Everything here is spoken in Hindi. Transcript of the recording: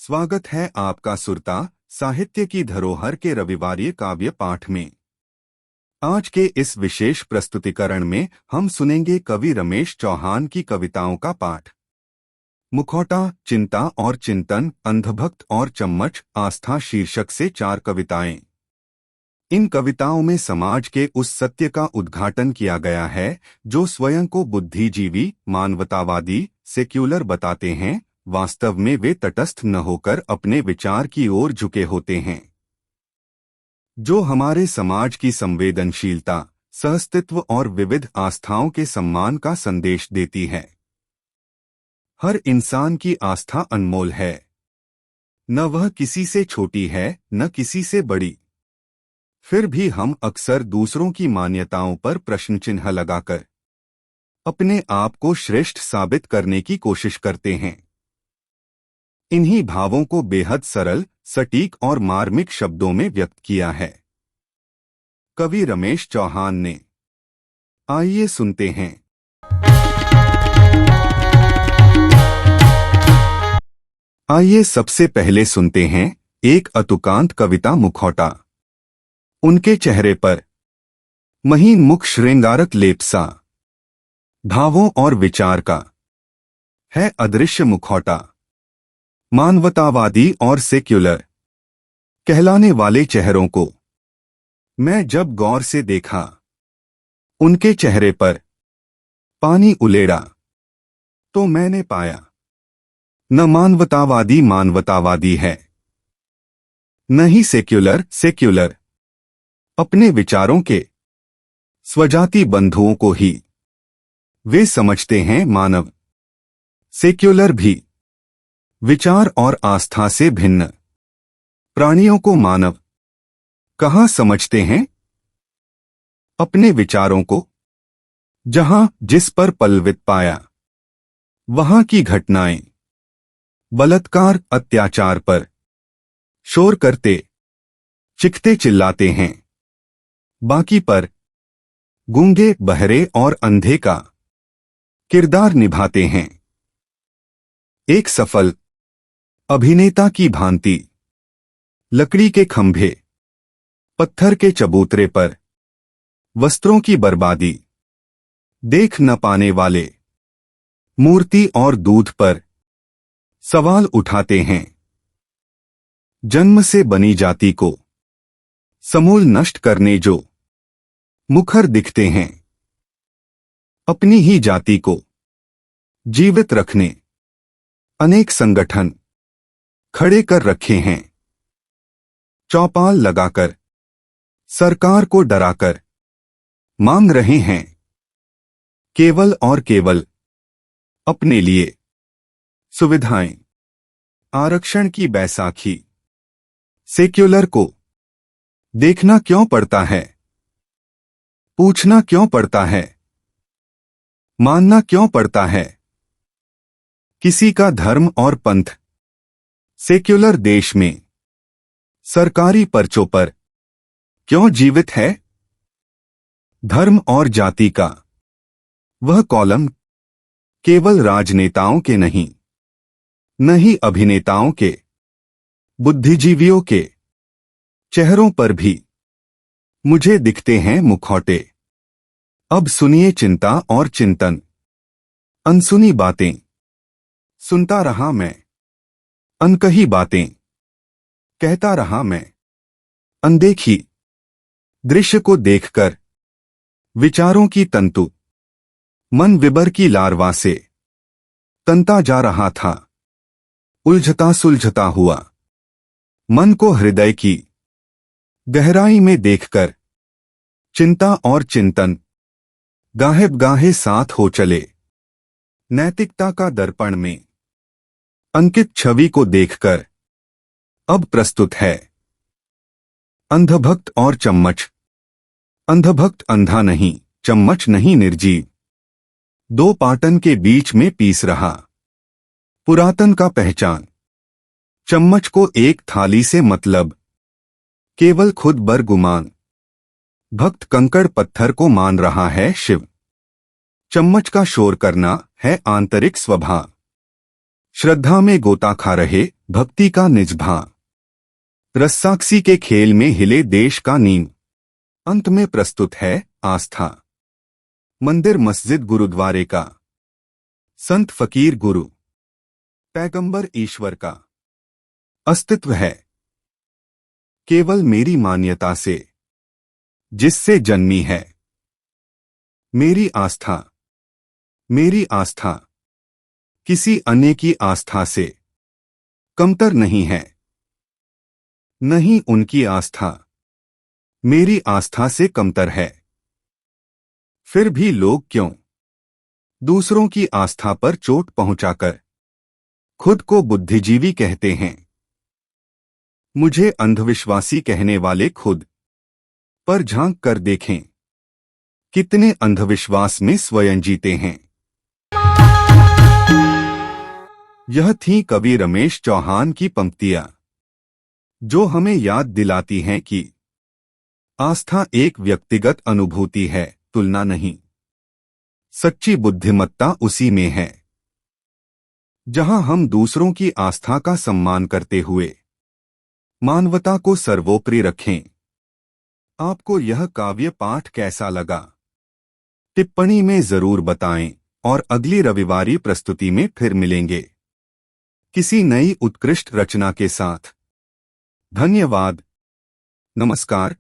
स्वागत है आपका सुरता साहित्य की धरोहर के रविवारीय काव्य पाठ में। आज के इस विशेष प्रस्तुतिकरण में हम सुनेंगे कवि रमेश चौहान की कविताओं का पाठ। मुखौटा, चिंता और चिंतन, अंधभक्त और चम्मच, आस्था शीर्षक से 4 कविताएं। इन कविताओं में समाज के उस सत्य का उद्घाटन किया गया है जो स्वयं को बुद्धिजीवी, मानवतावादी, सेक्युलर बताते हैं। वास्तव में वे तटस्थ न होकर अपने विचार की ओर झुके होते हैं, जो हमारे समाज की संवेदनशीलता, सहअस्तित्व और विविध आस्थाओं के सम्मान का संदेश देती है। हर इंसान की आस्था अनमोल है, न वह किसी से छोटी है न किसी से बड़ी। फिर भी हम अक्सर दूसरों की मान्यताओं पर प्रश्नचिन्ह लगाकर अपने आप को श्रेष्ठ साबित करने की कोशिश करते हैं। इन्हीं भावों को बेहद सरल, सटीक और मार्मिक शब्दों में व्यक्त किया है कवि रमेश चौहान ने। आइए सुनते हैं। आइए सबसे पहले सुनते हैं एक अतुकांत कविता, मुखौटा। उनके चेहरे पर महीन मुख श्रृंगारक लेप सा, भावों और विचार का है अदृश्य मुखौटा। मानवतावादी और सेक्युलर कहलाने वाले चेहरों को मैं जब गौर से देखा, उनके चेहरे पर पानी उलेड़ा, तो मैंने पाया न मानवतावादी मानवतावादी है, न ही सेक्युलर सेक्युलर। अपने विचारों के स्वजाति बंधुओं को ही वे समझते हैं मानव। सेक्युलर भी विचार और आस्था से भिन्न प्राणियों को मानव कहाँ समझते हैं। अपने विचारों को जहां जिस पर पल्लवित पाया, वहां की घटनाएं बलात्कार, अत्याचार पर शोर करते, चिखते चिल्लाते हैं। बाकी पर गूंगे, बहरे और अंधे का किरदार निभाते हैं। एक सफल अभिनेता की भांति लकड़ी के खंभे, पत्थर के चबूतरे पर वस्त्रों की बर्बादी देख न पाने वाले मूर्ति और दूध पर सवाल उठाते हैं। जन्म से बनी जाति को समूल नष्ट करने जो मुखर दिखते हैं, अपनी ही जाति को जीवित रखने अनेक संगठन खड़े कर रखे हैं। चौपाल लगाकर, सरकार को डराकर मांग रहे हैं केवल और केवल अपने लिए सुविधाएं, आरक्षण की बैसाखी। सेक्युलर को देखना क्यों पड़ता है, पूछना क्यों पड़ता है, मानना क्यों पड़ता है किसी का धर्म और पंथ। सेक्युलर देश में सरकारी पर्चों पर क्यों जीवित है धर्म और जाति का वह कॉलम। केवल राजनेताओं के नहीं, न ही अभिनेताओं के, बुद्धिजीवियों के चेहरों पर भी मुझे दिखते हैं मुखौटे। अब सुनिए चिंता और चिंतन, अनसुनी बातें। सुनता रहा मैं अनकही बातें, कहता रहा मैं अनदेखी दृश्य को देखकर विचारों की तंतु मन विबर की लार्वा से तनता जा रहा था। उलझता सुलझता हुआ मन को हृदय की गहराई में देखकर चिंता और चिंतन गाहे गाहे साथ हो चले। नैतिकता का दर्पण में अंकित छवि को देखकर अब प्रस्तुत है अंधभक्त और चम्मच। अंधभक्त अंधा नहीं, चम्मच नहीं निर्जीव, दो पाटन के बीच में पीस रहा पुरातन का पहचान। चम्मच को एक थाली से मतलब, केवल खुद बरगुमान। भक्त कंकड़ पत्थर को मान रहा है शिव। चम्मच का शोर करना है आंतरिक स्वभाव। श्रद्धा में गोता खा रहे भक्ति का निजभा। रस्साकसी के खेल में हिले देश का नीम। अंत में प्रस्तुत है आस्था। मंदिर मस्जिद गुरुद्वारे का, संत फकीर गुरु, पैगंबर ईश्वर का अस्तित्व है। केवल मेरी मान्यता से, जिससे जन्मी है मेरी आस्था। मेरी आस्था किसी अन्य की आस्था से कमतर नहीं है, नहीं उनकी आस्था मेरी आस्था से कमतर है। फिर भी लोग क्यों दूसरों की आस्था पर चोट पहुंचाकर खुद को बुद्धिजीवी कहते हैं? मुझे अंधविश्वासी कहने वाले खुद पर झांक कर देखें, कितने अंधविश्वास में स्वयं जीते हैं। यह थी कवि रमेश चौहान की पंक्तियां, जो हमें याद दिलाती हैं कि आस्था एक व्यक्तिगत अनुभूति है, तुलना नहीं। सच्ची बुद्धिमत्ता उसी में है जहां हम दूसरों की आस्था का सम्मान करते हुए मानवता को सर्वोपरि रखें। आपको यह काव्य पाठ कैसा लगा? टिप्पणी में जरूर बताएं और अगली रविवारी प्रस्तुति में फिर मिलेंगे किसी नई उत्कृष्ट रचना के साथ। धन्यवाद। नमस्कार।